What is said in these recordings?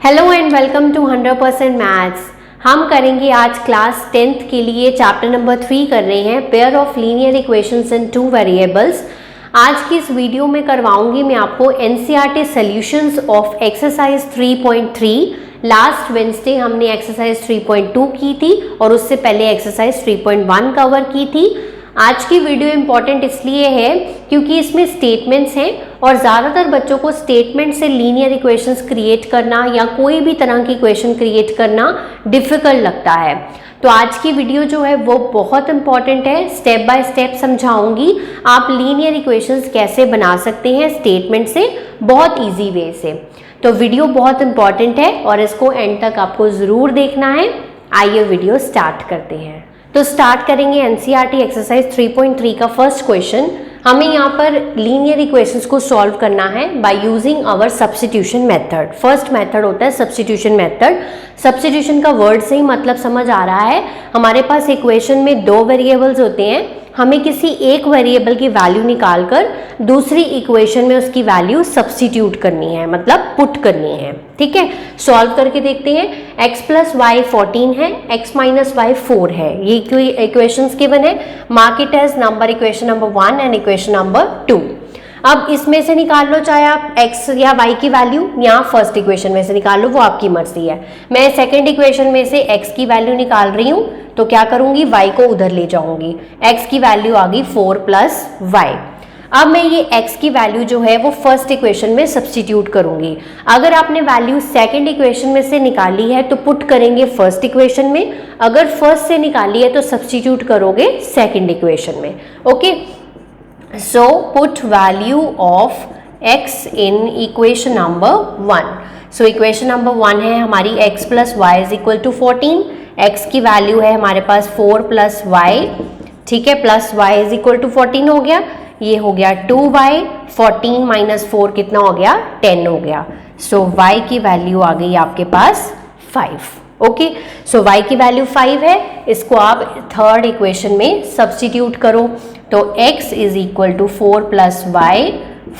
Hello and welcome to 100% maths. हम करेंगे आज क्लास 10th के लिए चैप्टर नंबर 3 कर रहे हैं, pair of linear equations in 2 variables. आज की इस वीडियो में करवाऊंगी मैं आपको NCERT solutions of exercise 3.3। Last Wednesday हमने एक्सरसाइज 3.2 की थी और उससे पहले एक्सरसाइज 3.1 कवर की थी। आज की वीडियो इम्पॉर्टेंट इसलिए है क्योंकि इसमें स्टेटमेंट्स हैं और ज़्यादातर बच्चों को स्टेटमेंट से लीनियर इक्वेशंस क्रिएट करना या कोई भी तरह की इक्वेशन क्रिएट करना डिफ़िकल्ट लगता है। तो आज की वीडियो जो है वो बहुत इंपॉर्टेंट है, स्टेप बाय स्टेप समझाऊंगी आप लीनियर इक्वेशंस कैसे बना सकते हैं स्टेटमेंट से, बहुत ईजी वे से। तो वीडियो बहुत इंपॉर्टेंट है और इसको एंड तक आपको ज़रूर देखना है। आइए वीडियो स्टार्ट करते हैं। तो स्टार्ट करेंगे एनसीईआरटी एक्सरसाइज 3.3 का फर्स्ट क्वेश्चन। हमें यहाँ पर लीनियर इक्वेशंस को सॉल्व करना है by using our substitution method. First method होता है सब्स्टिट्यूशन मेथड। सब्स्टिट्यूशन का वर्ड से ही मतलब समझ आ रहा है, हमारे पास इक्वेशन में दो वेरिएबल्स होते हैं, हमें किसी एक वेरिएबल की वैल्यू निकालकर दूसरी इक्वेशन में उसकी वैल्यू सब्स्टिट्यूट करनी है, मतलब पुट करनी है। ठीक है, सॉल्व करके देखते हैं। x प्लस वाई 14 है, x माइनस वाई 4 है, ये इक्वेशंस गिवन है। Mark it as number equation number 1 and equation number 2। अब इसमें से निकाल लो, चाहे आप x या y की वैल्यू, या फर्स्ट इक्वेशन में से निकाल लो, वो आपकी मर्जी है। मैं सेकंड इक्वेशन में से x की वैल्यू निकाल रही हूँ, तो क्या करूंगी, y को उधर ले जाऊंगी। x की वैल्यू आ गई 4 प्लस वाई। अब मैं ये x की वैल्यू जो है वो फर्स्ट इक्वेशन में सब्स्टिट्यूट करूंगी। अगर आपने वैल्यू सेकंड इक्वेशन में से निकाली है तो पुट करेंगे फर्स्ट इक्वेशन में, अगर फर्स्ट से निकाली है तो सब्स्टिट्यूट करोगे सेकंड इक्वेशन में। Okay, so put value of x in equation number 1। So equation number 1 है हमारी x plus y is equal to 14। x की वैल्यू है हमारे पास 4 प्लस वाई, ठीक है, plus y is equal to 14 हो गया, ये हो गया 2y, 14 माइनस 4 कितना हो गया, 10 हो गया। सो y की वैल्यू आ गई आपके पास 5। ओके, सो y की वैल्यू 5 है, इसको आप थर्ड इक्वेशन में सब्स्टिट्यूट करो। तो x is equal to 4 plus y,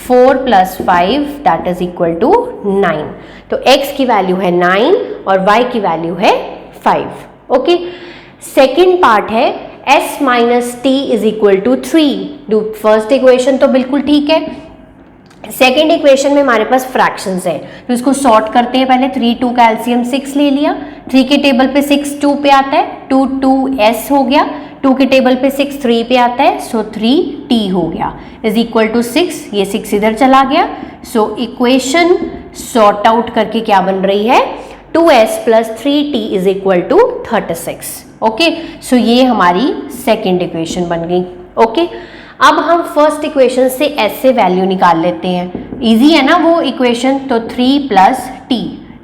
4 plus 5 that is equal to 9। तो x की वैल्यू है 9 और y की वैल्यू है 5। ओके, सेकेंड पार्ट है s minus t is equal to 3। First equation तो बिल्कुल ठीक है, सेकेंड इक्वेशन में हमारे पास फ्रैक्शंस है, तो इसको सॉर्ट करते हैं। पहले 3 2 का एलसीएम 6 ले लिया, 3 के टेबल पे 6 2 पे आता है, 2 2s हो गया, 2 के टेबल पे 6 3 पे आता है, सो 3t हो गया इज इक्वल टू 6, ये 6 इधर चला गया। सो इक्वेशन सॉर्ट आउट करके क्या बन रही है, 2s plus 3t is equal to 36। Okay, so ये हमारी सेकेंड इक्वेशन बन गई। ओके, अब हम फर्स्ट इक्वेशन से s से वैल्यू निकाल लेते हैं, इजी है ना वो इक्वेशन। तो 3 प्लस t,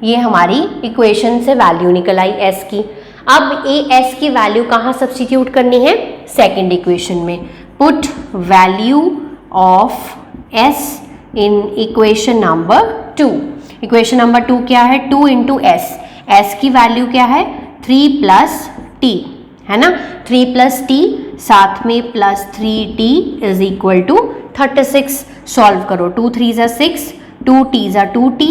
ये हमारी इक्वेशन से वैल्यू निकल आई s की। अब ये s की वैल्यू कहाँ सब्स्टिट्यूट करनी है, सेकेंड इक्वेशन में। Put value of s in equation number 2। Equation number 2 क्या है, 2 इंटू s, s की वैल्यू क्या है 3 प्लस t, है ना, 3 प्लस t, साथ में plus 3t is equal to 36। Solve करो, 2 3 ज़ा 6, 2 t ज़ा 2t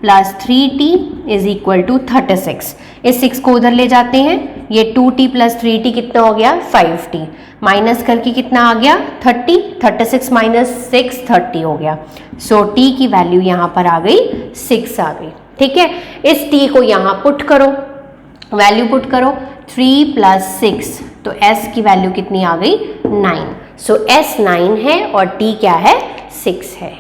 plus 3t is equal to 36। इस 6 को उधर ले जाते हैं, ये 2t प्लस 3t कितना हो गया 5t, माइनस करके कितना आ गया 30, 36 माइनस 6 30 हो गया। सो t की वैल्यू यहाँ पर आ गई 6 आ गई। ठीक है, इस t को यहाँ पुट करो, वैल्यू पुट करो, 3 प्लस 6, तो s की वैल्यू कितनी आ गई 9। सो s 9 है और t क्या है 6 है।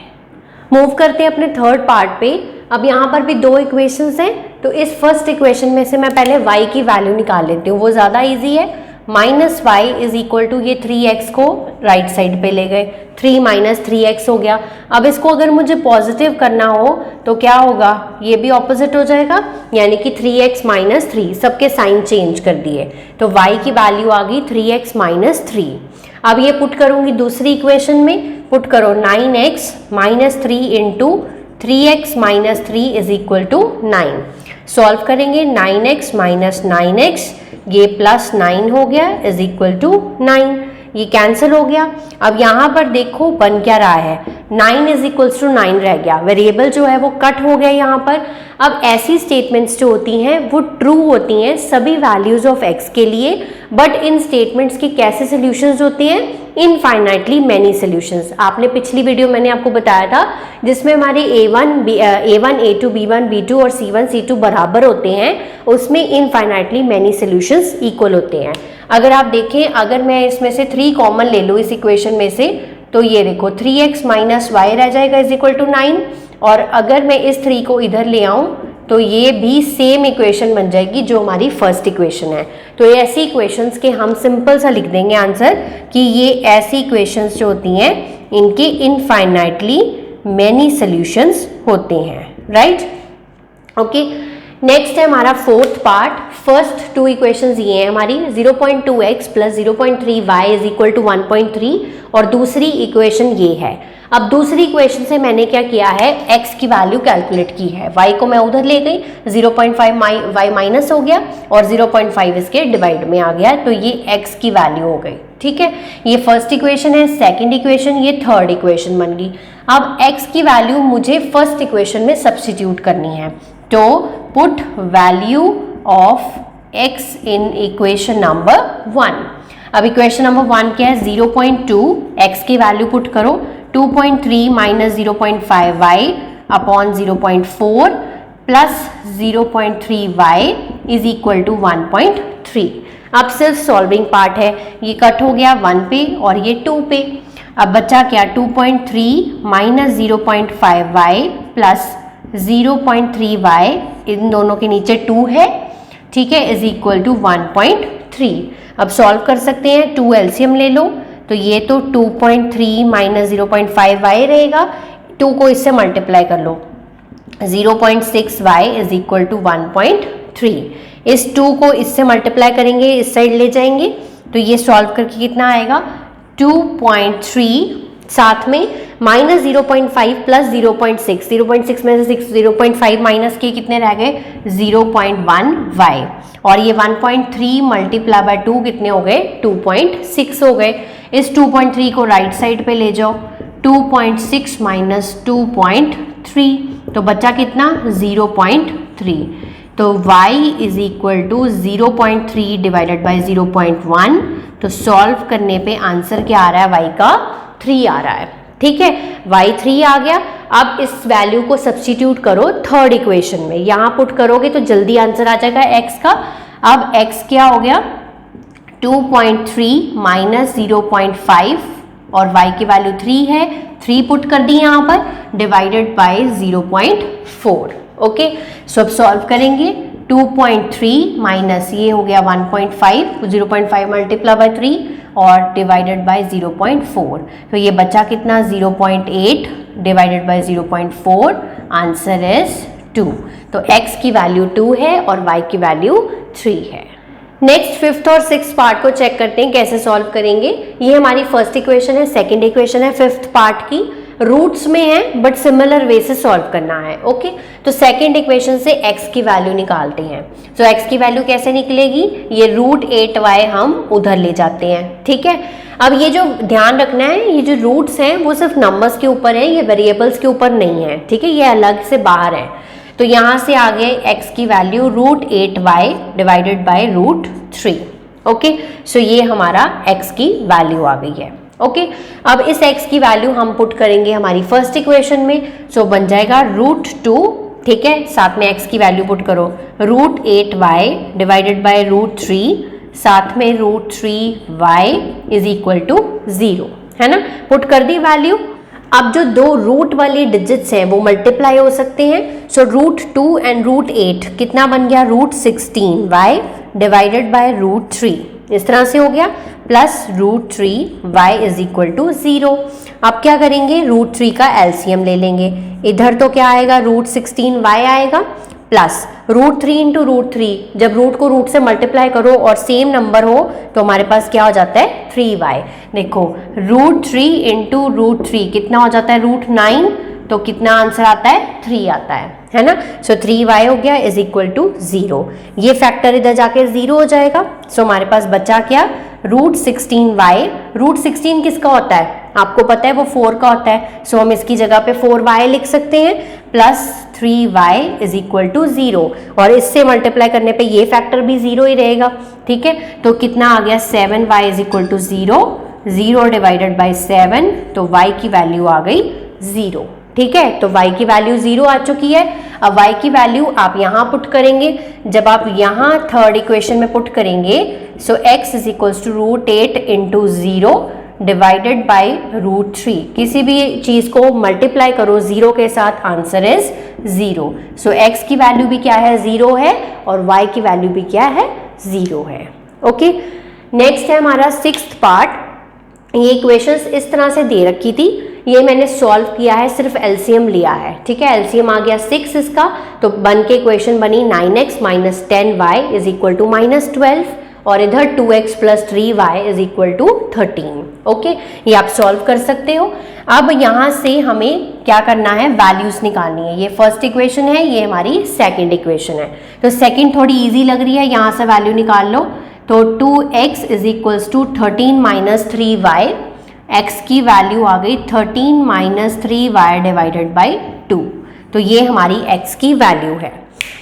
मूव करते हैं अपने थर्ड पार्ट पे। अब यहाँ पर भी दो इक्वेशंस हैं, तो इस फर्स्ट इक्वेशन में से मैं पहले y की वैल्यू निकाल लेती हूँ, वो ज़्यादा इजी है। Minus y is equal to, ये 3x को राइट साइड पे ले गए, 3 माइनस 3x हो गया। अब इसको अगर मुझे पॉजिटिव करना हो तो क्या होगा, ये भी ऑपोजिट हो जाएगा, यानी कि 3x माइनस 3, सबके साइन चेंज कर दिए, तो y की वैल्यू आ गई 3x माइनस 3। अब ये पुट करूँगी दूसरी इक्वेशन में, पुट करो 9x minus 3 into 3x minus 3 is equal to 9। Solve करेंगे, 9x माइनस 9x, ये प्लस 9 हो गया इज इक्वल टू 9। ये कैंसिल हो गया। अब यहाँ पर देखो बन क्या रहा है, 9 इज इक्वल्स टू 9 रह गया, वेरिएबल जो है वो कट हो गया यहाँ पर। अब ऐसी स्टेटमेंट्स जो होती हैं वो ट्रू होती हैं सभी वैल्यूज ऑफ x के लिए, बट इन स्टेटमेंट्स की कैसे सोल्यूशंस होते हैं, इनफाइनाइटली मैनी सोल्यूशंस। आपने पिछली वीडियो मैंने आपको बताया था जिसमें हमारे a1 a2 b1 b2 और c1 c2 बराबर होते हैं, उसमें इनफाइनाइटली मैनी सोल्यूशंस इक्वल होते हैं। अगर आप देखें, अगर मैं इसमें से 3 कॉमन ले लूँ इस इक्वेशन में से, तो ये देखो 3x माइनस वाई रह जाएगा इज इक्वल टू 9, और अगर मैं इस 3 को इधर ले आऊँ तो ये भी सेम इक्वेशन बन जाएगी जो हमारी फर्स्ट इक्वेशन है। तो ये ऐसी इक्वेशंस के हम सिंपल सा लिख देंगे आंसर कि ये ऐसी इक्वेशंस जो होती हैं इनके इनफाइनाइटली मैनी सॉल्यूशंस होते हैं, राइट। ओके, नेक्स्ट है हमारा फोर्थ पार्ट। फर्स्ट 2 इक्वेशंस ये हैं हमारी, 0.2x plus 0.3y is equal to 1.3, और दूसरी इक्वेशन ये है। अब दूसरी इक्वेशन से मैंने क्या किया है, x की वैल्यू कैलकुलेट की है, y को मैं उधर ले गई, 0.5 y माइनस हो गया और 0.5 इसके डिवाइड में आ गया, तो ये x की वैल्यू हो गई, ठीक है। ये फर्स्ट इक्वेशन है, सेकंड इक्वेशन, ये थर्ड इक्वेशन बन गई। अब x की वैल्यू मुझे फर्स्ट इक्वेशन में सब्स्टिट्यूट करनी है, तो put value of x in equation number 1। अब इक्वेशन नंबर 1 क्या है, 0.2, x की वैल्यू पुट करो, 2.3 minus 0.5y upon 0.4 plus 0.3y is equal to 1.3। अब सिर्फ सॉल्विंग पार्ट है, ये कट हो गया 1 पे और ये 2 पे। अब बचा क्या, 2.3 माइनस 0.5y प्लस 0.3y, इन दोनों के नीचे 2 है, ठीक है, इज इक्वल टू 1.3। अब सॉल्व कर सकते हैं, 2 एलसीएम ले लो, तो ये तो 2.3 माइनस 0.5y रहेगा, 2 को इससे मल्टीप्लाई कर लो, 0.6y इज इक्वल टू 1.3। इस 2 को इससे मल्टीप्लाई करेंगे, इस साइड ले जाएंगे, तो ये सॉल्व करके कितना आएगा, 2.3 साथ में माइनस 0.5 प्लस 0.6, 0.6 में से 0.5 माइनस के कितने रह गए, 0.1y, और ये 1.3 मल्टीप्लाई बाय 2 कितने हो गए, 2.6 हो गए। इस 2.3 को राइट साइड पे ले जाओ, 2.6 माइनस 2.3, तो बचा कितना, 0.3। तो y is equal to 0.3 divided by 0.1, तो सॉल्व करने पे आंसर क्या आ रहा है, y का 3 आ रहा है, ठीक है, y 3 आ गया। अब इस वैल्यू को सब्स्टिट्यूट करो थर्ड इक्वेशन में, यहाँ पुट करोगे तो जल्दी आंसर आ जाएगा x का। अब x क्या हो गया, 2.3 माइनस 0.5 और y की वैल्यू 3 है, 3 पुट कर दी यहाँ पर, डिवाइडेड बाय 0.4। ओके, सो अब सॉल्व करेंगे, 2.3 माइनस ये हो गया 1.5, 0.5 मल्टीप्लाई बाय 3 और डिवाइडेड बाय 0.4, तो ये बचा कितना, 0.8 डिवाइडेड बाय 0.4, आंसर इज 2। तो x की वैल्यू 2 है और y की वैल्यू 3 है। नेक्स्ट 5th और 6th पार्ट को चेक करते हैं कैसे सॉल्व करेंगे। ये हमारी फर्स्ट इक्वेशन है, सेकंड इक्वेशन है 5th पार्ट की, रूट्स में है बट सिमिलर वे से सॉल्व करना है। ओके, तो सेकंड इक्वेशन से x की वैल्यू निकालते हैं। तो x की वैल्यू कैसे निकलेगी, ये √8y हम उधर ले जाते हैं, ठीक है। अब ये जो ध्यान रखना है, ये जो रूट्स हैं वो सिर्फ नंबर्स के ऊपर है, ये वेरिएबल्स के ऊपर नहीं है, ठीक है, ये अलग से बाहर है। तो यहाँ से आ गए x की value √8y divided by √3। Okay, so ये हमारा x की वैल्यू आ गई है। ओके, अब इस x की वैल्यू हम पुट करेंगे हमारी फर्स्ट इक्वेशन में, सो बन जाएगा √2, ठीक है, साथ में x की वैल्यू पुट करो, √8y डिवाइडेड बाय √3, साथ में √3y इज इक्वल टू 0, है ना, पुट कर दी वैल्यू। अब जो दो रूट वाले डिजिट्स हैं वो मल्टीप्लाई हो सकते हैं, सो √2 एंड √8 कितना बन गया, √16y डिवाइडेड बाय √3, इस तरह से हो गया, plus √3y is equal to 0। अब क्या करेंगे, √3 का एलसीएम ले लेंगे, इधर तो क्या आएगा, √16y आएगा, प्लस √3 इंटू √3, जब रूट को रूट से मल्टीप्लाई करो और सेम नंबर हो तो हमारे पास क्या हो जाता है, 3y। देखो √3 इंटू √3 कितना हो जाता है, √9, तो कितना आंसर आता है, 3 आता है ना। सो 3y हो गया इज इक्वल टू 0, ये फैक्टर इधर जाके 0 हो जाएगा। सो हमारे पास बचा क्या, √16y, √16 किसका होता है आपको पता है, वो 4 का होता है, सो हम इसकी जगह पे 4y लिख सकते हैं plus 3y is equal to 0, और इससे मल्टीप्लाई करने पे ये फैक्टर भी 0 ही रहेगा, ठीक है। तो कितना आ गया 7y is equal to 0, 0 divided by 7, तो y की वैल्यू आ गई 0, ठीक है। तो y की वैल्यू 0 आ चुकी है। अब y की वैल्यू आप यहाँ पुट करेंगे, जब आप यहाँ थर्ड इक्वेशन में पुट करेंगे so x is equals to √8 into 0 divided by √3, किसी भी चीज को मल्टीप्लाई करो 0 के साथ, आंसर इज 0। सो x की वैल्यू भी क्या है 0 है, और y की वैल्यू भी क्या है 0 है। ओके, नेक्स्ट है हमारा 6th पार्ट। ये इक्वेशंस इस तरह से दे रखी थी, ये मैंने सॉल्व किया है, सिर्फ एलसीएम लिया है, ठीक है। एलसीएम आ गया 6 इसका, तो बन के इक्वेशन बनी 9x minus 10y is equal to minus 12, और इधर 2x plus 3y is equal to 13। Okay, ये आप सॉल्व कर सकते हो। अब यहाँ से हमें क्या करना है, वैल्यूज निकालनी है। ये फर्स्ट इक्वेशन है, ये हमारी सेकंड इक्वेशन है। तो सेकंड थोड़ी इजी लग रही है, यहाँ से वैल्यू निकाल लो। तो 2x is equals to 13 minus 3y, x की वैल्यू आ गई 13 माइनस 3y डिवाइडेड बाई 2, तो ये हमारी x की वैल्यू है।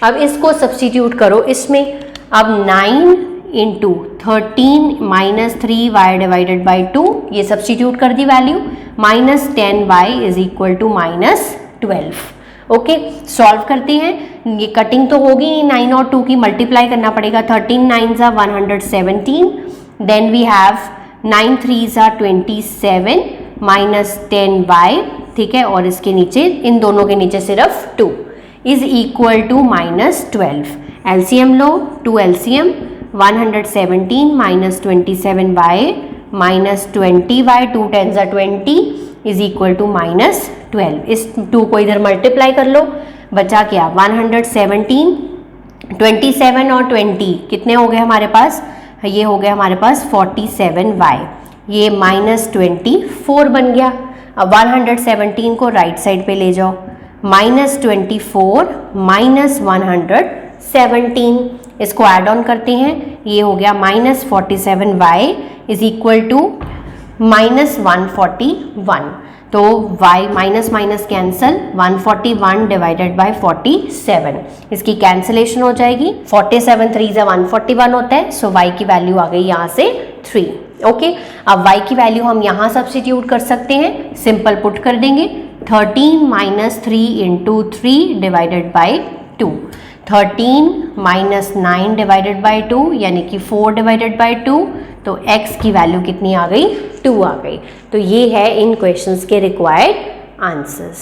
अब इसको सब्स्टिट्यूट करो इसमें, अब 9 into 13 minus 3y divided by 2, ये सब्स्टिट्यूट कर दी value, minus 10y is equal to minus 12। Okay, solve करते हैं। ये कटिंग तो होगी 9 और 2 की, मल्टीप्लाई करना पड़ेगा। 13 9 ज़ा 117, देन वी हैव 9 3 ज़ा 27 माइनस 10y, ठीक है, और इसके नीचे, इन दोनों के नीचे सिर्फ 2 is equal to minus 12। LCM लो, 2 LCM, 117 minus 27y minus 20y, 2 10 ज़ा 20 इज इक्वल टू माइनस 12। इस 2 को इधर मल्टीप्लाई कर लो, बचा क्या 117, 27 और 20 कितने हो गए हमारे पास, ये हो गया हमारे पास 47y, ये माइनस 24 बन गया। अब 117 को राइट साइड पे ले जाओ, माइनस 24 माइनस 117, इसको ऐड ऑन करते हैं, ये हो गया minus 47y is equal to minus 141, तो y minus minus cancel, 141 divided by 47, इसकी कैंसिलेशन हो जाएगी। 47 3 ज़ा 141 होता है, सो y की वैल्यू आ गई यहाँ से 3। ओके, अब y की वैल्यू हम यहाँ सब्स्टिट्यूट कर सकते हैं, सिंपल पुट कर देंगे, 13 minus 3 into 3 divided by 2, 13 minus 9 divided by 2 यानी कि 4 डिवाइडेड बाई 2, तो x की वैल्यू कितनी आ गई 2 आ गई। तो ये है इन क्वेश्चंस के रिक्वायर्ड आंसर्स।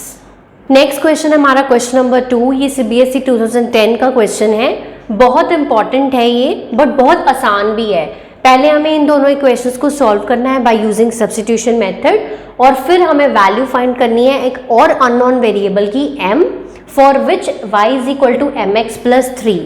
नेक्स्ट क्वेश्चन है हमारा क्वेश्चन नंबर 2, ये सीबीएसई 2010 का क्वेश्चन है, बहुत इंपॉर्टेंट है ये, बट बहुत आसान भी है। पहले हमें इन दोनों इक्वेशंस को सॉल्व करना है बाय यूजिंग सब्स्टिट्यूशन मेथड, और फिर हमें वैल्यू फाइंड करनी है एक और अननोन वेरिएबल की m, for which y is equal to mx plus 3।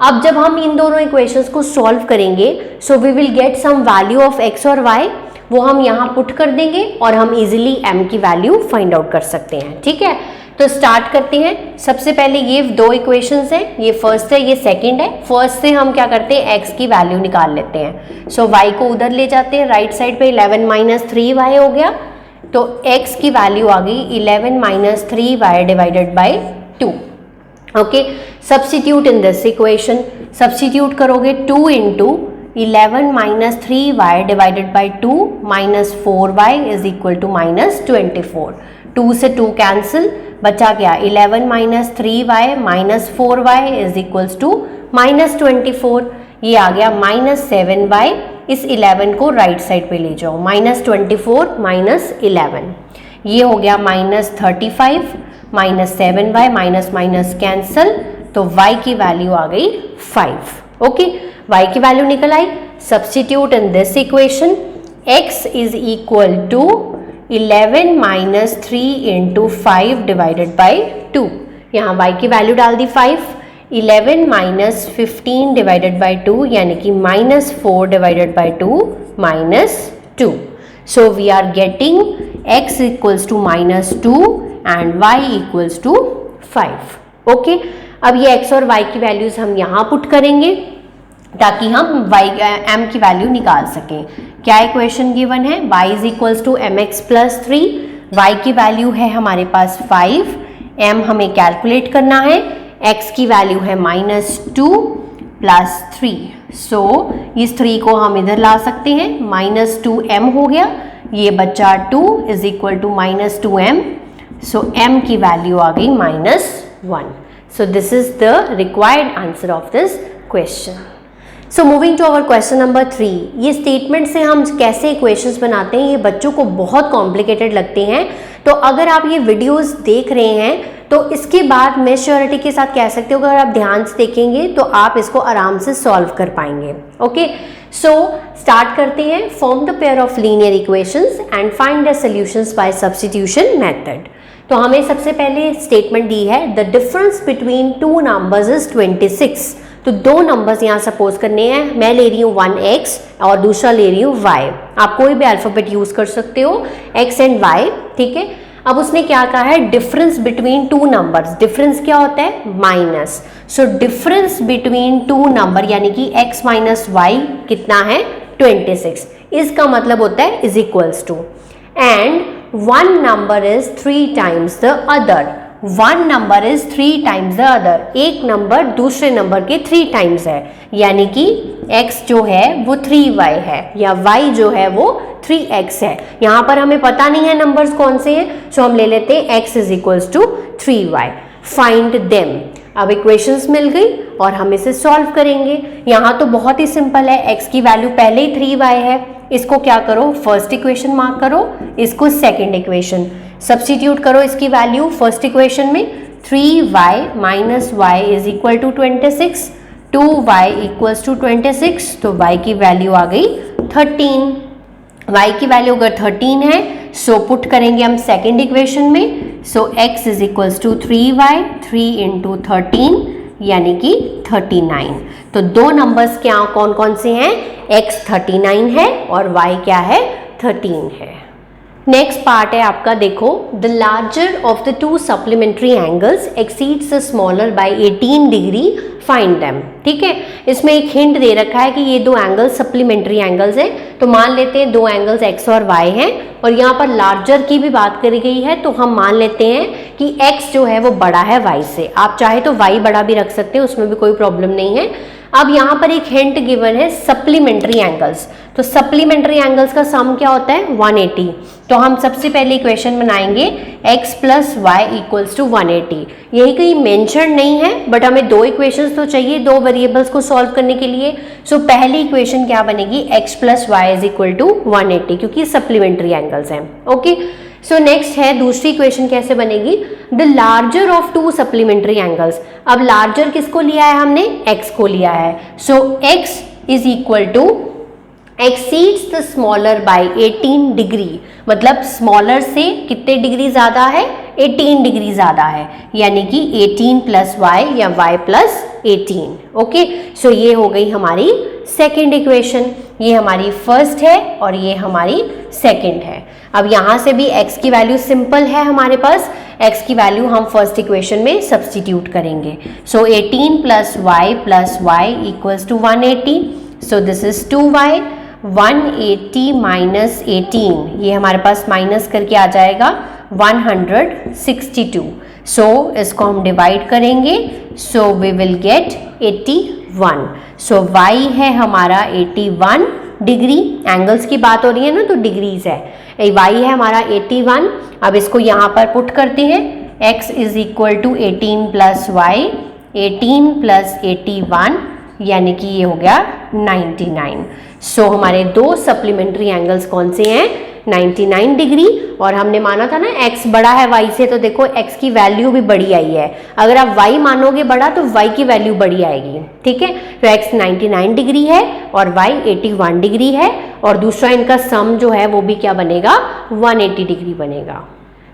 अब जब हम इन दोनों इक्वेशंस को सॉल्व करेंगे so we will get some value of x और y, वो हम यहाँ पुट कर देंगे और हम इजीली m की वैल्यू फाइंड आउट कर सकते हैं, ठीक है। तो स्टार्ट करते हैं। सबसे पहले ये दो इक्वेशंस हैं, ये फर्स्ट है, ये सेकंड है। फर्स्ट से हम क्या करते हैं, x की वैल्यू निकाल लेते हैं। सो y को उधर ले जाते हैं, राइट साइड पे 11 माइनस 3y हो गया, तो x की वैल्यू आ गई 11 minus 3y divided by 2। Okay, substitute in this equation, substitute करोगे 2 into 11 minus 3y divided by 2 minus 4y is equal to minus 24। 2 से 2 कैंसिल, बचा क्या 11 minus 3y minus 4y is equals to minus 24, ये आ गया minus 7y। इस 11 को right side पे ले जाओ, माइनस 24 माइनस 11, ये हो गया minus 35 minus 7y, minus minus cancel, तो y की वैल्यू आ गई 5। ओके, y की वैल्यू निकल आई। Substitute in this equation, x is equal to 11 minus 3 into 5 divided by 2, यहाँ y की वैल्यू डाल दी 5, 11 माइनस 15 डिवाइडेड बाई 2 यानी कि minus 4 divided by 2 minus 2। So we are getting x equals to minus 2 and y equals to 5। Okay, अब ये x और y की values हम यहाँ पुट करेंगे, ताकि हम m की वैल्यू निकाल सकें। क्या इक्वेशन गिवन है, y is equals to mx plus 3, y की वैल्यू है हमारे पास 5, m हमें कैलकुलेट करना है, x की वैल्यू है -2 प्लस 3। सो इस 3 को हम इधर ला सकते हैं, -2m हो गया, ये बच्चा 2 is equal to -2m, so m की वैल्यू आ गई -1। So this is the required answer of this question. So moving to our question number 3, ये स्टेटमेंट से हम कैसे इक्वेशंस बनाते हैं ये बच्चों को बहुत कॉम्प्लिकेटेड लगते हैं, तो अगर आप ये वीडियोस देख रहे हैं तो इसके बाद मैं श्योरिटी के साथ कह सकती हूँ अगर आप ध्यान से देखेंगे तो आप इसको आराम से सॉल्व कर पाएंगे। ओके, सो स्टार्ट करते हैं। Form the pair of linear equations and find the solutions by substitution method. तो हमें सबसे पहले स्टेटमेंट दी है the difference between two numbers is 26। तो दो नंबर्स यहाँ सपोज करने हैं, मैं ले रही हूँ 1x और दूसरा ले रही हूँ y। आप कोई भी अल्फाबेट यूज कर सकते हो, x एंड y, ठीक है। अब उसने क्या कहा है, difference between two numbers. Difference क्या होता है, minus. So difference between to number यानी कि x माइनस वाई कितना है, 26। इसका मतलब होता है is equals to, and one number is 3 times the other. One number is 3 times the other, एक नंबर दूसरे नंबर के 3 टाइम्स है, यानी कि x जो है वो 3y है या y जो है वो 3x है। यहाँ पर हमें पता नहीं है नंबर्स कौन से हैं, सो हम ले लेते हैं x is equals to 3y। Find them. अब इक्वेशंस मिल गई और हम इसे सॉल्व करेंगे। यहाँ तो बहुत ही सिंपल है, x की वैल्यू पहले ही 3y है, इसको क्या करो, फर्स्ट इक्वेशन मार्क करो, इसको सेकेंड इक्वेशन सब्स्टिट्यूट करो। इसकी वैल्यू फर्स्ट इक्वेशन में 3y minus y is equal to 26, 2y equals to 26, तो y की वैल्यू आ गई 13। y की वैल्यू अगर 13 है सो पुट करेंगे हम सेकेंड इक्वेशन में, so x is equals to 3y, 3 into 13 यानी कि 39। तो दो नंबर्स क्या कौन कौन से हैं, x 39 है और y क्या है, 13 है। नेक्स्ट पार्ट है आपका, देखो the larger of the two supplementary angles exceeds the smaller by 18 degree, find them. ठीक है, इसमें एक हिंट दे रखा है कि ये दो एंगल्स सप्लीमेंट्री एंगल्स हैं, तो मान लेते हैं दो एंगल्स x और y हैं, और यहाँ पर लार्जर की भी बात करी गई है, तो हम मान लेते हैं कि x जो है वो बड़ा है y से। आप चाहे तो y बड़ा भी रख सकते हैं, उसमें भी कोई प्रॉब्लम नहीं है। अब यहाँ पर एक हिंट गिवन है सप्लीमेंट्री एंगल्स, तो सप्लीमेंट्री एंगल्स का सम क्या होता है, 180। तो हम सबसे पहले इक्वेशन बनाएंगे x plus y equals to 180। यही कहीं मेंशन नहीं है, बट हमें दो इक्वेशंस तो चाहिए दो वेरिएबल्स को सॉल्व करने के लिए। सो पहली इक्वेशन क्या बनेगी, x plus y is equal to 180, क्योंकि सप्लीमेंट्री एंगल्स हैं। ओके, सो नेक्स्ट है दूसरी इक्वेशन कैसे बनेगी, the larger of two supplementary angles. अब लार्जर किसको लिया है हमने, x को लिया है, so x is equal to exceeds the smaller by 18 degree, मतलब स्मॉलर से कितने डिग्री ज्यादा है, 18 डिग्री ज्यादा है, यानी कि 18 प्लस वाई या y प्लस 18। ओके, सो ये हो गई हमारी सेकेंड इक्वेशन, ये हमारी फर्स्ट है और ये हमारी सेकेंड है। अब यहाँ से भी x की वैल्यू सिंपल है हमारे पास, x की वैल्यू हम फर्स्ट इक्वेशन में सब्स्टिट्यूट करेंगे। So 18 plus y equals to 180, so this is 2y। 180 minus 18, ये हमारे पास माइनस करके आ जाएगा 162। सो इसको हम डिवाइड करेंगे, so we will get 81। So y है हमारा 81 डिग्री, एंगल्स की बात हो रही है ना तो डिग्रीज है, y है हमारा 81। अब इसको यहाँ पर पुट करते हैं, x is equal to 18 plus y, 18 plus 81 यानी कि ये हो गया 99। सो हमारे दो सप्लीमेंट्री एंगल्स कौन से हैं, 99 डिग्री, और हमने माना था ना x बड़ा है y से, तो देखो x की वैल्यू भी बड़ी आई है। अगर आप y मानोगे बड़ा तो y की वैल्यू बड़ी आएगी। ठीक है, तो x 99 डिग्री है और y 81 डिग्री है, और दूसरा इनका सम जो है वो भी क्या बनेगा, 180 डिग्री बनेगा।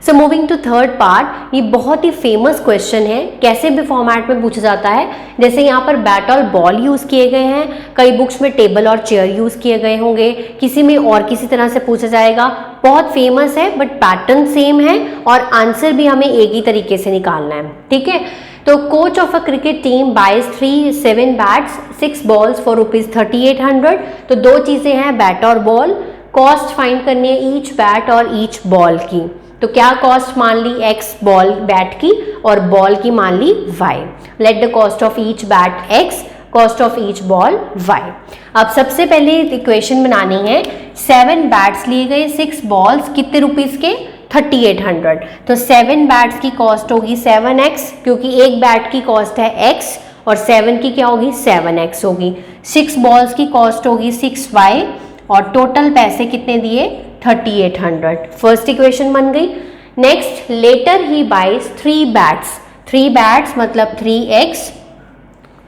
So moving to third part, ये बहुत ही फेमस क्वेश्चन है, कैसे भी फॉर्मेट में पूछा जाता है। जैसे यहाँ पर बैट और बॉल यूज़ किए गए हैं, कई बुक्स में टेबल और चेयर यूज़ किए गए होंगे, किसी में और किसी तरह से पूछा जाएगा। बहुत फेमस है, बट पैटर्न सेम है और आंसर भी हमें एक ही तरीके से निकालना है। ठीक है, तो coach of a cricket team buys 7 bats 6 balls for ₹3800। तो दो चीज़ें हैं, बैट और बॉल। कॉस्ट फाइंड करनी है ईच बैट और ईच बॉल की। तो क्या कॉस्ट मान ली x बॉल बैट की और बॉल की मान ली y। Let the cost of each bat x, cost of each ball y। अब सबसे पहले इक्वेशन बनानी है। 7 बैट्स लिए गए, 6 बॉल्स, कितने रुपीस के? 3800। तो 7 बैट्स की कॉस्ट होगी 7x, क्योंकि एक बैट की कॉस्ट है x और 7 की क्या होगी? 7x होगी। 6 बॉल्स की कॉस्ट होगी 6y और टोटल पैसे कितने दिए? 3800। फर्स्ट इक्वेशन बन गई। नेक्स्ट, लेटर ही बाइज 3 बैट्स। 3 बैट्स मतलब 3x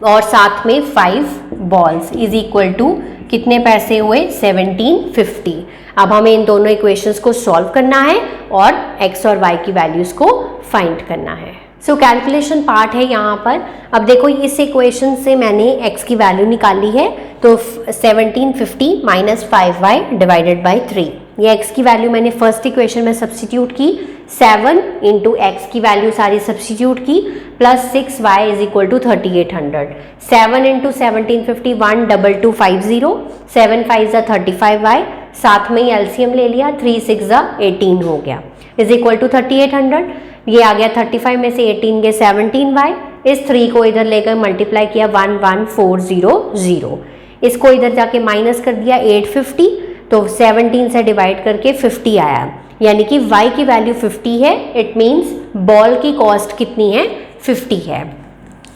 और साथ में 5 बॉल्स इज इक्वल टू कितने पैसे हुए? 1750। अब हमें इन दोनों इक्वेशंस को सॉल्व करना है और x और y की वैल्यूज को फाइंड करना है। सो कैलकुलेशन पार्ट है यहाँ पर। अब देखो इस इक्वेशन से मैंने x की वैल्यू निकाली है, तो 1750 माइनस 5y डिवाइडेड बाई 3। ये x की वैल्यू मैंने फर्स्ट इक्वेशन में सब्सटीट्यूट की, 7 इंटू एक्स की वैल्यू सारी सब्सटीट्यूट की, plus 6y is equal to 3800। 7 into 1750 12250, 7 5 ज़ा 35y, साथ में ही एलसीएम ले लिया, 3 6 ज़ा 18 हो गया, इज इक्वल टू 3800। ये आ गया 35 में से 18 गए 17y। इस 3 को इधर लेकर मल्टीप्लाई किया 11400। इसको इधर जाके माइनस कर दिया 850, तो 17 से डिवाइड करके 50 आया, यानी कि y की वैल्यू 50 है। इट मीन्स बॉल की कॉस्ट कितनी है? 50 है,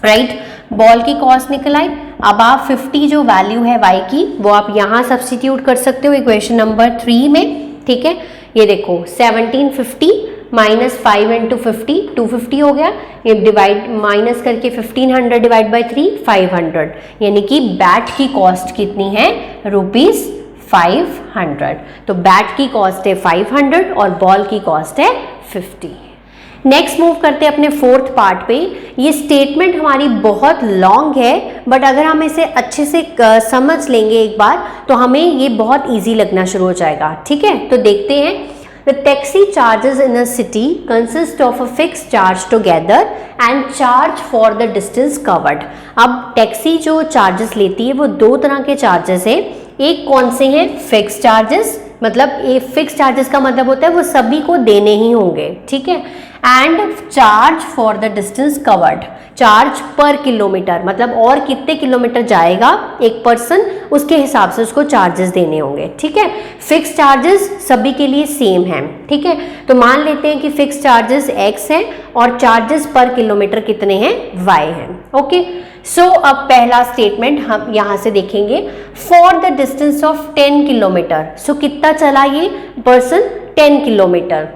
राइट। बॉल की कॉस्ट निकल आई। अब आप 50 जो वैल्यू है y की वो आप यहाँ सब्सटीट्यूट कर सकते हो इक्वेशन नंबर 3 में, ठीक है। ये देखो 1750 माइनस 5 इंटू 50 250 हो गया, ये डिवाइड माइनस करके 1500 डिवाइड बाई 3 500, यानी कि बैट की कॉस्ट कितनी है? ₹500। तो बैट की कॉस्ट है 500 और बॉल की कॉस्ट है 50। नेक्स्ट मूव करते हैं अपने फोर्थ पार्ट पे। ये स्टेटमेंट हमारी बहुत लॉन्ग है, बट अगर हम इसे अच्छे से समझ लेंगे एक बार तो हमें ये बहुत इजी लगना शुरू हो जाएगा, ठीक है। तो देखते हैं। The taxi charges in a city consist of a fixed charge together and charge for the distance covered। अब टैक्सी जो चार्जेस लेती है वो दो तरह के चार्जेस है। एक कौन से हैं? फिक्स चार्जेस, मतलब ये फिक्स चार्जेस का मतलब होता है वो सभी को देने ही होंगे, ठीक है। And charge for the distance covered, charge पर किलोमीटर, मतलब और कितने किलोमीटर जाएगा एक पर्सन उसके हिसाब से उसको चार्जेस देने होंगे, ठीक है। फिक्स चार्जेस सभी के लिए सेम है, ठीक है। तो मान लेते हैं कि फिक्स चार्जेस x है और चार्जेस पर किलोमीटर कितने हैं? y है, ओके। सो अब पहला स्टेटमेंट हम यहाँ से देखेंगे। For the distance of 10 kilometre, so कितना चला ये person? 10 kilometre.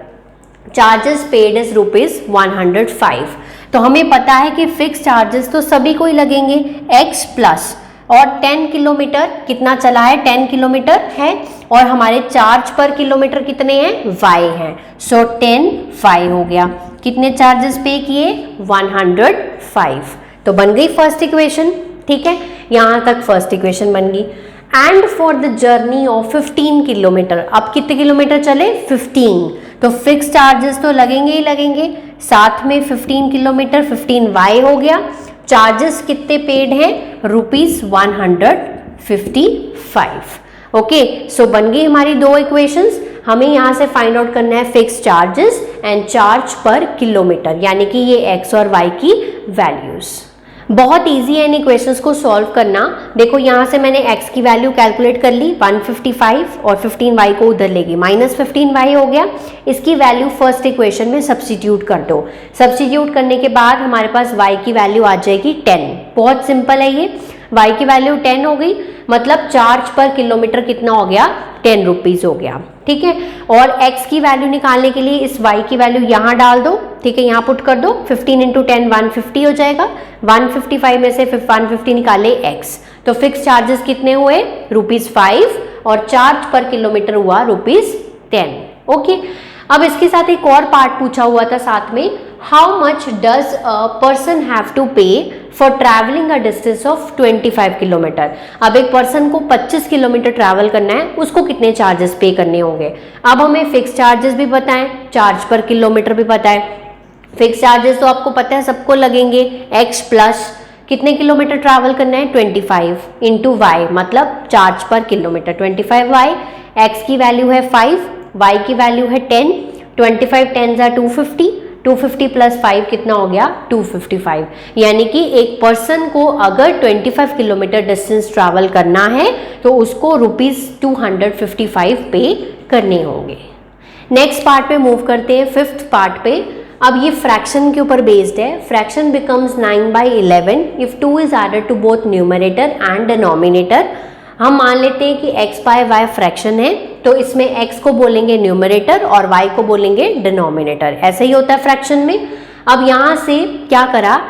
Charges paid is ₹105। तो हमें पता है कि फिक्स चार्जेस तो सभी को ही लगेंगे x प्लस, और 10 किलोमीटर कितना चला है? 10 किलोमीटर है, और हमारे चार्ज पर किलोमीटर कितने हैं? y हैं। सो 10 हो गया। कितने चार्जेस पे किए? 105। तो बन गई फर्स्ट इक्वेशन, ठीक है। यहाँ तक फर्स्ट इक्वेशन बन गई। And for the journey of 15 kilometre, अब कितने किलोमीटर चले? 15। तो फिक्स चार्जेस तो लगेंगे ही लगेंगे, साथ में 15 किलोमीटर 15y हो गया। चार्जेस कितने पेड हैं? ₹155। ओके, सो बन गई हमारी दो इक्वेशंस। हमें यहाँ से फाइंड आउट करना है फिक्स चार्जेस एंड चार्ज पर किलोमीटर, यानी कि ये x और y की वैल्यूज। बहुत इजी है इन इक्वेशंस को सॉल्व करना। देखो यहाँ से मैंने x की वैल्यू कैलकुलेट कर ली 155 और 15y को उधर लेगी, माइनस 15y हो गया। इसकी वैल्यू फर्स्ट इक्वेशन में सब्स्टिट्यूट कर दो। सब्स्टिट्यूट करने के बाद हमारे पास y की वैल्यू आ जाएगी 10। बहुत सिंपल है ये। y की वैल्यू 10 हो गई, मतलब चार्ज पर किलोमीटर कितना हो गया? 10 रुपीज़ हो गया, ठीक है। और x की वैल्यू निकालने के लिए इस y की वैल्यू यहाँ डाल दो, ठीक है, यहाँ पुट कर दो। 15 इंटू 10 150 हो जाएगा। 155 में से 150 निकाले x, तो फिक्स चार्जेस कितने हुए? ₹5 और चार्ज पर किलोमीटर हुआ ₹10। ओके, अब इसके साथ एक और पार्ट पूछा हुआ था साथ में, how much does a person have to pay for travelling a distance of 25 kilometre. अब एक पर्सन को 25 किलोमीटर ट्रैवल करना है, उसको कितने चार्जेस पे करने होंगे। अब हमें फिक्स चार्जेस भी पता है, चार्ज पर किलोमीटर भी पता है। फिक्स चार्जेस तो आपको पता है सबको लगेंगे, x प्लस कितने किलोमीटर ट्रैवल करना है 25 इंटू वाई, मतलब चार्ज पर किलोमीटर 25y, x की वैल्यू है 5, y की वैल्यू है 10, 25 10 जा 250, 250 प्लस 5 कितना हो गया 255। यानी कि एक पर्सन को अगर 25 किलोमीटर डिस्टेंस ट्रैवल करना है तो उसको ₹255 पे करने होंगे। नेक्स्ट पार्ट पे मूव करते हैं, फिफ्थ पार्ट पे। अब ये फ्रैक्शन के ऊपर बेस्ड है। Fraction becomes 9/11 if 2 is added to both numerator and denominator. हम मान लेते हैं कि x/y फ्रैक्शन है, तो इसमें x को बोलेंगे न्यूमरेटर और y को बोलेंगे डिनोमिनेटर। ऐसे ही होता है फ्रैक्शन में। अब यहाँ से क्या करा,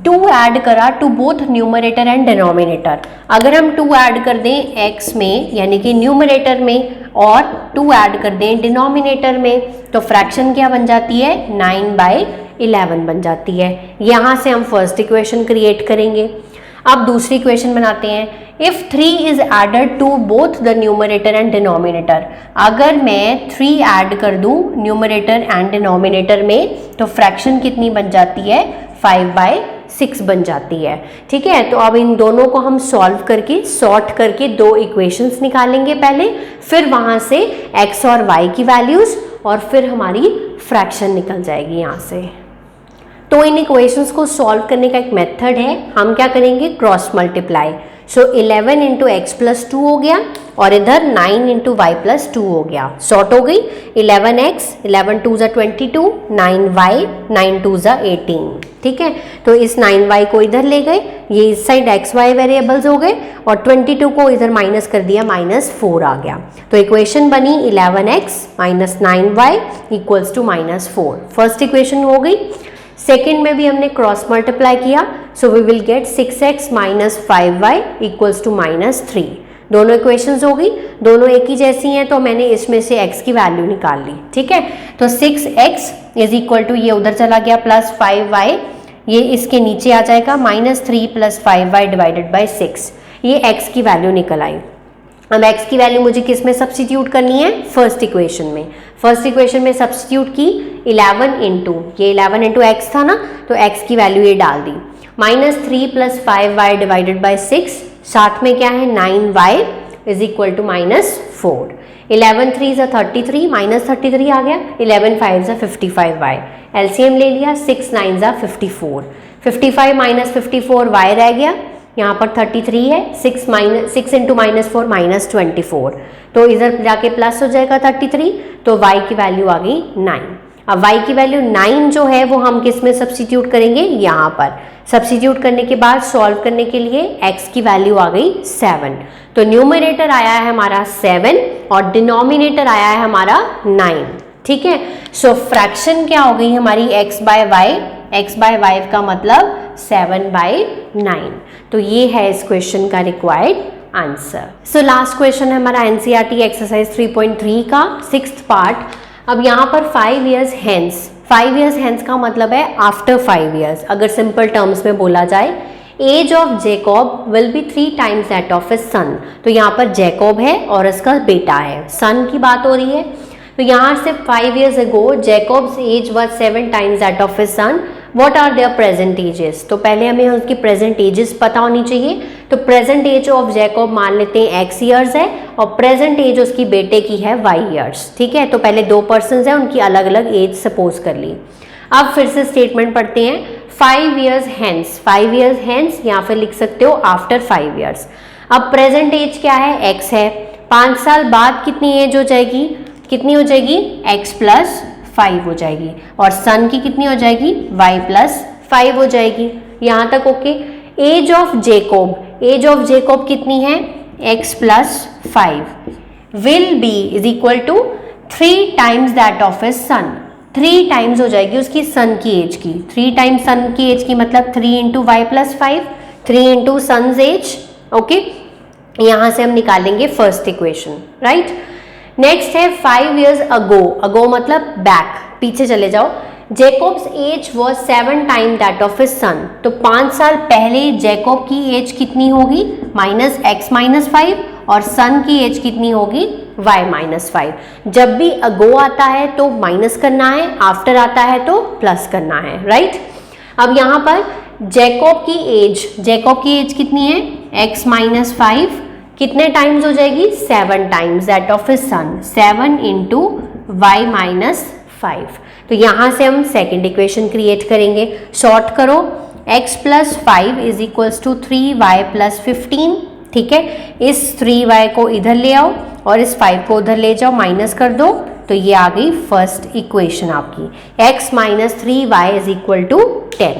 2 ऐड करा to both numerator and denominator. अगर हम 2 ऐड कर दें x में यानी कि न्यूमरेटर में और 2 ऐड कर दें डिनोमिनेटर में, तो फ्रैक्शन क्या बन जाती है 9/11 बन जाती है। यहाँ से हम फर्स्ट इक्वेशन क्रिएट करेंगे। अब दूसरी इक्वेशन बनाते हैं। If 3 is added to both the numerator and denominator, अगर मैं 3 ऐड कर दूं न्यूमरेटर एंड डिनोमिनेटर में तो फ्रैक्शन कितनी बन जाती है 5/6 बन जाती है। ठीक है, तो अब इन दोनों को हम सॉल्व करके सॉर्ट करके 2 इक्वेशंस निकालेंगे पहले, फिर वहां से x और y की वैल्यूज और फिर हमारी फ्रैक्शन निकल जाएगी यहाँ से। तो इन इक्वेशंस को सॉल्व करने का एक मेथड है, हम क्या करेंगे क्रॉस मल्टीप्लाई। सो 11 इंटू एक्स प्लस 2 हो गया और इधर 9 इंटू वाई प्लस 2 हो गया, सॉर्ट हो गई। 11x 11 2 = 22, 9y 9 2 = 18। ठीक है, तो इस 9y को इधर ले गए, ये इस साइड एक्स वाई वेरिएबल्स हो गए और 22 को इधर माइनस कर दिया, -4 आ गया। तो इक्वेशन बनी 11x - 9y = -4। फर्स्ट इक्वेशन हो गई। सेकेंड में भी हमने क्रॉस मल्टीप्लाई किया, सो we will gate 6x - 5y = -3। दोनों इक्वेशंस हो गई, दोनों एक ही जैसी हैं, तो मैंने इसमें से x की वैल्यू निकाल ली। ठीक है, तो 6x = ये उधर चला गया +5y, ये इसके नीचे आ जाएगा -3 + 5y / 6, ये x की वैल्यू निकल आई। अब x की वैल्यू मुझे किस में सब्स्टिट्यूट करनी है, फर्स्ट इक्वेशन में। फर्स्ट इक्वेशन में सब्स्टिट्यूट की 11 इंटू ये 11 इंटू एक्स था ना, तो x की वैल्यू ये डाल दी, -3 + 5y / 6, साथ में क्या है 9y = -4। 11 3 = 33, -33 आ गया, 11 5 = 55y, एलसीएम ले लिया, 6 9 = 54, 55 - 54 y रह गया, यहाँ पर 33 है, 6 इंटू -4 -24, तो इधर जाके प्लस हो जाएगा 33, तो y की वैल्यू आ गई 9। अब y की वैल्यू 9 जो है वो हम किस में सब्स्टिट्यूट करेंगे, यहाँ पर सब्स्टिट्यूट करने के बाद सॉल्व करने के लिए x की वैल्यू आ गई 7, तो न्यूमरेटर आया है हमारा 7 और डिनोमिनेटर आया है हमारा 9। ठीक है, सो फ्रैक्शन क्या हो गई हमारी x/y का मतलब 7/9। तो ये है इस क्वेश्चन का required answer. So last question है हमारा एनसीईआरटी एक्सरसाइज 3.3 का 6th पार्ट। अब यहाँ पर 5 years hence, 5 years hence का मतलब है आफ्टर 5 years। अगर सिंपल टर्म्स में बोला जाए, age of Jacob will be 3 times that of his son. तो यहाँ पर जेकॉब है और इसका बेटा है, सन की बात हो रही है। तो यहाँ से 5 years ago Jacob's age was 7 times that of his son. What are their present ages, तो पहले हमें उसकी प्रेजेंट एजेस पता होनी चाहिए। तो प्रेजेंट एज ऑफ जेकॉब मान लेते हैं x ईयर्स है और प्रेजेंट एज उसकी बेटे की है y ईयर्स। ठीक है, तो पहले 2 पर्सन्स हैं, उनकी अलग अलग एज सपोज कर ली। अब फिर से स्टेटमेंट पढ़ते हैं, 5 years hence, 5 years hence या फिर लिख सकते हो आफ्टर 5 years। अब प्रेजेंट एज क्या है, x है, 5 साल बाद कितनी एज हो जाएगी, कितनी हो जाएगी x + 5 हो जाएगी, और सन की कितनी हो जाएगी y + 5 हो जाएगी। यहाँ तक ओके। एज ऑफ जेकॉब कितनी है, x + 5 will be = 3 times that of his sun. 3 times हो जाएगी उसकी सन की एज की, 3 times सन की एज की मतलब 3 into y + 5, 3 into son's age. Okay, यहाँ से हम निकालेंगे फर्स्ट इक्वेशन, राइट। नेक्स्ट है 5 years ago मतलब बैक, पीछे चले जाओ। Jacob's age was 7 times that of his son. तो 5 साल पहले जेकॉब की एज कितनी होगी, -x - 5, और सन की एज कितनी होगी y माइनस 5। जब भी अगो आता है तो माइनस करना है, आफ्टर आता है तो प्लस करना है, राइट। अब यहाँ पर जैकब की एज कितनी है, x माइनस 5 कितने टाइम्स हो जाएगी, 7 times that of his son, 7 into y minus 5। तो यहाँ से हम सेकेंड इक्वेशन क्रिएट करेंगे, शॉर्ट करो, x plus 5 is equals to 3y plus 15, ठीक है। इस 3y को इधर ले आओ और इस 5 को उधर ले जाओ, माइनस कर दो, तो ये आ गई फर्स्ट इक्वेशन आपकी, x minus 3y is equal to 10।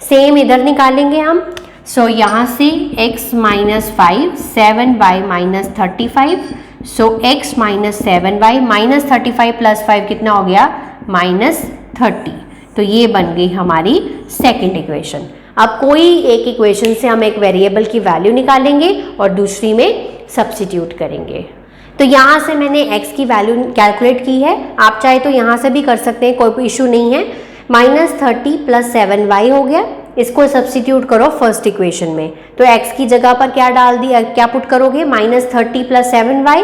Same इधर निकालेंगे हम, सो यहाँ से x minus 5 7y minus 35, so x minus 7y minus 35 plus 5 कितना हो गया, माइनस 30। तो ये बन गई हमारी सेकेंड इक्वेशन। अब कोई एक इक्वेशन से हम एक वेरिएबल की वैल्यू निकालेंगे और दूसरी में सब्स्टिट्यूट करेंगे। तो यहाँ से मैंने x की वैल्यू कैलकुलेट की है, आप चाहे तो यहाँ से भी कर सकते हैं, कोई इशू नहीं है। माइनस 30 प्लस 7y हो गया, इसको सब्स्टिट्यूट करो फर्स्ट इक्वेशन में, तो x की जगह पर क्या डाल दिया, क्या पुट करोगे, minus 30 plus 7y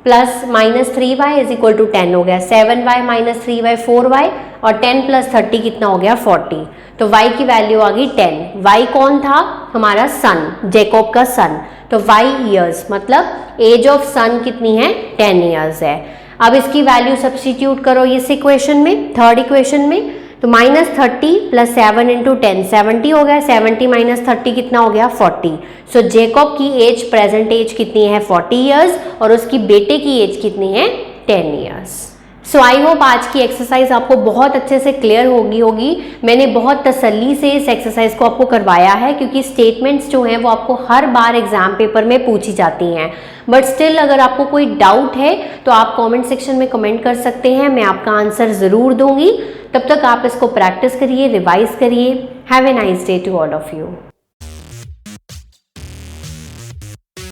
plus minus 3y is equal to 10 हो गया, 7y माइनस 3y 4y और 10 प्लस 30 कितना हो गया 40। तो y की वैल्यू आ गई 10। y कौन था, हमारा सन, जैकब का सन, तो y ईयर्स मतलब एज ऑफ सन कितनी है, 10 ईयर्स है। अब इसकी वैल्यू सब्स्टिट्यूट करो इस इक्वेशन में, थर्ड इक्वेशन में, तो माइनस 30 प्लस 7 इंटू 10 70 हो गया, 70 माइनस 30 कितना हो गया 40। सो जैकब की एज, प्रेजेंट एज कितनी है 40 ईयर्स और उसकी बेटे की एज कितनी है 10 ईयर्स। सो आई होप आज की एक्सरसाइज आपको बहुत अच्छे से क्लियर होगी। मैंने बहुत तसल्ली से इस एक्सरसाइज को आपको करवाया है, क्योंकि स्टेटमेंट्स जो हैं वो आपको हर बार एग्जाम पेपर में पूछी जाती हैं। बट स्टिल अगर आपको कोई डाउट है तो आप कमेंट सेक्शन में कमेंट कर सकते हैं, मैं आपका आंसर ज़रूर दूंगी। तब तक आप इसको प्रैक्टिस करिए, रिवाइज करिए। Have a nice day to all of you.